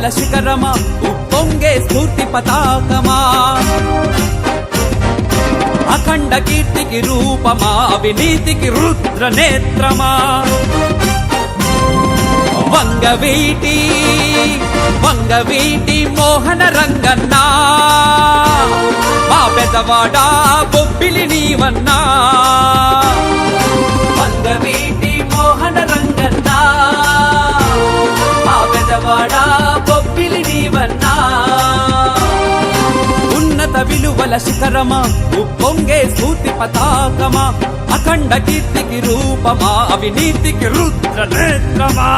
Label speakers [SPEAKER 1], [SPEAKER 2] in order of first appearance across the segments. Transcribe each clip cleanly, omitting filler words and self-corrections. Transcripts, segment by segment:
[SPEAKER 1] విలువల శిఖరమా ఉప్పొంగే స్ఫూర్తి పతాకమా అఖండ కీర్తికి రూపమా అవినీతికి రుద్ర నేత్రమా వంగవీటి మోహన రంగన్నా మా పెదవాడా బొబ్బిలి నీవన్నా వంగవీటి మోహన రంగన్నా మా పెదవాడా బొబ్బిలి నీవన్నా ఉన్నత విలువల శిఖరమా ఉప్పొంగే స్ఫూర్తి పతాకమా అఖండ కీర్తికి రూపమా అవినీతికి రుద్ర నేత్రమా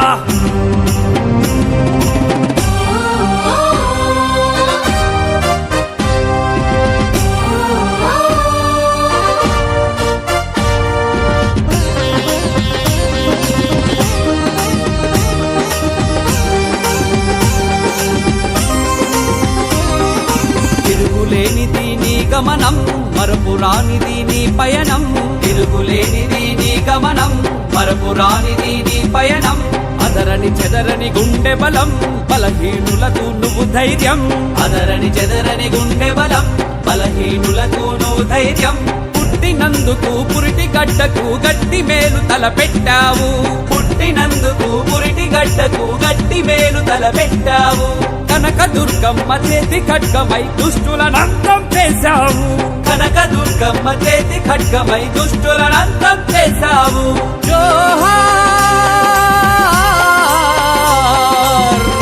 [SPEAKER 1] తిరుగులేనిది నీ గమనం మరపురానిది నీ పయనం తిరుగులేనిది నీ గమనం మరపురానిది నీ పయనం అదరని చెదరని గుండె బలం బలహీనులకు నువ్వు ధైర్యం అదరని చెదరని గుండె బలం బలహీనులకు నువ్వు ధైర్యం పుట్టినందుకు పురిటి గడ్డకు గట్టి మేలు తలపెట్టావు పుట్టినందుకు పురిటి గడ్డకు గట్టి మేలు తలపెట్టావు కనక దుర్గమ్మ చేతి ఖడ్గమై దుష్టులనంతం చేశావు కనక దుర్గమ్మ చేతి ఖడ్గమై దుష్టులనంతం చేశావు జోహార్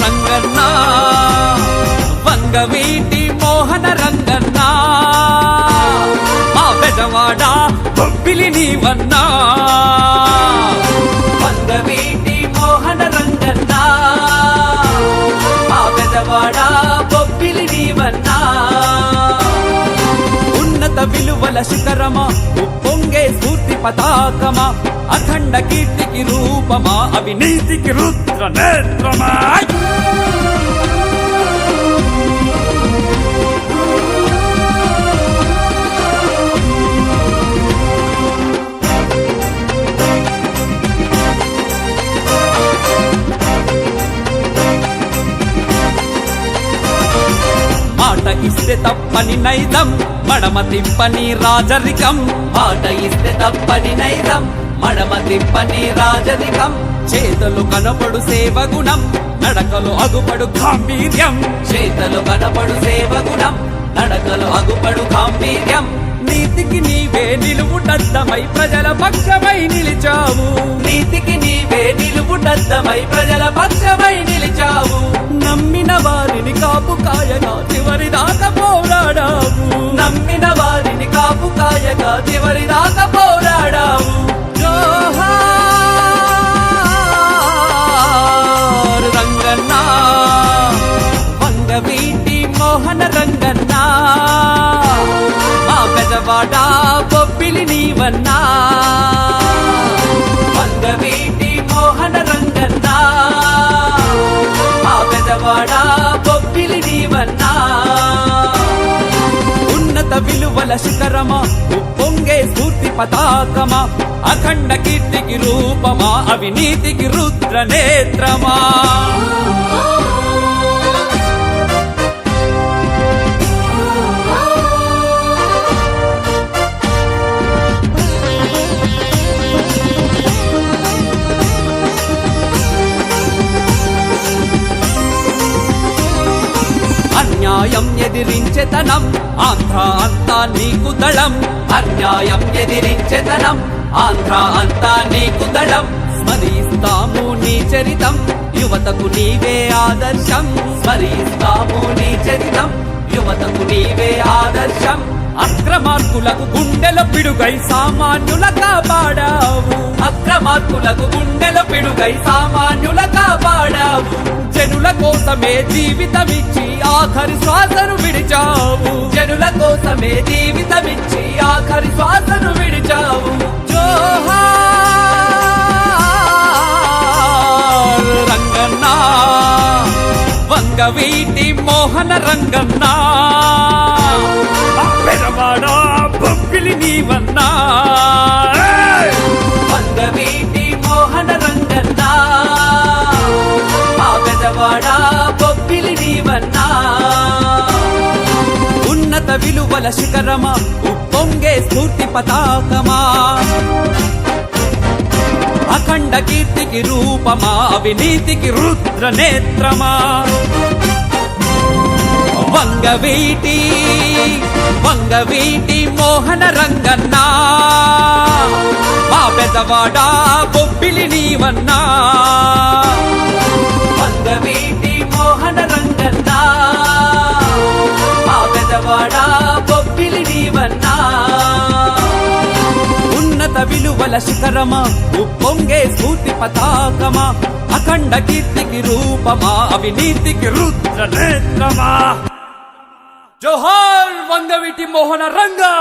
[SPEAKER 1] రంగన్నా వంగవీటి మోహన రంగన్నా మా పెదవాడా బొబ్బిలి నీవన్నా వంగవీటి మోహన రంగన్నా మా పెదవాడా బొబ్బిలి నీవన్నా ఉన్నత విలువల శిఖరమా ఉప్పొంగే స్ఫూర్తి పతాకమా అఖండ కీర్తికి రూపమా అవినీతికి రుద్ర నేత్రమా మాట ఇస్తే తప్పని నైజం మడమ తిప్పని రాజరికం మాట ఇస్తే తప్పని నైజం మడమ తిప్పని రాజరికం చేతలు కనపడు సేవగుణం నడకలు అగుపడు గాంభీర్యం చేతలు కనపడు సేవగుణం నడకలు అగుపడు గాంభీర్యం నీతికి నీవే నిలువుటద్దమై ప్రజల పక్షమై నిలిచావు నీతికి నీవే నిలువుటద్దమై ప్రజల పక్షమై నిలిచావు నమ్మిన వారిని కాపు కాయగా చివరి దాకా పోరాడావు నమ్మిన వారిని కాపు కాయగా చివరి దాకా పోరాడావు జోహార్ రంగన్నా వంగవీటి మోహన రంగన్నా మా పెదవాడా బొబ్బిలి నీవన్నా వంగవీటి మోహన రంగన్నా మా పెదవాడా బొబ్బిలి నీవన్నా ఉన్నత విలువల శిఖరమా ఉప్పొంగే స్ఫూర్తి పతాకమా అఖండ కీర్తికి రూపమా అవినీతికి రుద్ర నేత్రమా అన్యాయం ఎదిరించెతనం ఆంధ్ర అంతా నీకు దళం అన్యాయం ఎదిరించెతనం ఆంధ్ర అంతా నీకు దళం స్మరిస్తాము నీ చరితం యువతకు నీవే ఆదర్శం స్మరిస్తాము నీ చరితం యువతకు నీవే ఆదర్శం అక్రమార్కులకు గుండెల పిడుగై సామాన్యుల కాపాడావు అక్రమార్కులకు గుండెల పిడుగై సామాన్యుల కాపాడావు జనుల కోసమే జీవితమిచ్చి ఆఖరి శ్వాసను విడిచావు జనుల కోసమే జీవితమిచ్చి ఆఖరి శ్వాసను విడిచావు జోహార్ రంగన్నా వంగవీటి మోహన రంగన్నా పెదవాడా బొబ్బిలి నీవన్నా వంగవీటి మోహన రంగన్నా మా పెదవాడా బొబ్బిలి విలువల శిఖరమా ఉప్పొంగే స్ఫూర్తి పతాకమా అఖండ కీర్తికి రూపమా అవినీతికి రుద్ర నేత్రమా వంగవీటి మోహన రంగన్నా మా పెదవాడా బొబ్బిలి నీవన్నా వంగవీటి మోహన రంగన్నా మా పెదవాడా బొబ్బిలి నీవన్నా ఉన్నత విలువల శిఖరమా ఉప్పొంగే స్ఫూర్తి పతాకమా అఖండ కీర్తికి రూపమా అవినీతికి రుద్ర నేత్రమా జోహార్ వంగవీటి మోహన రంగా.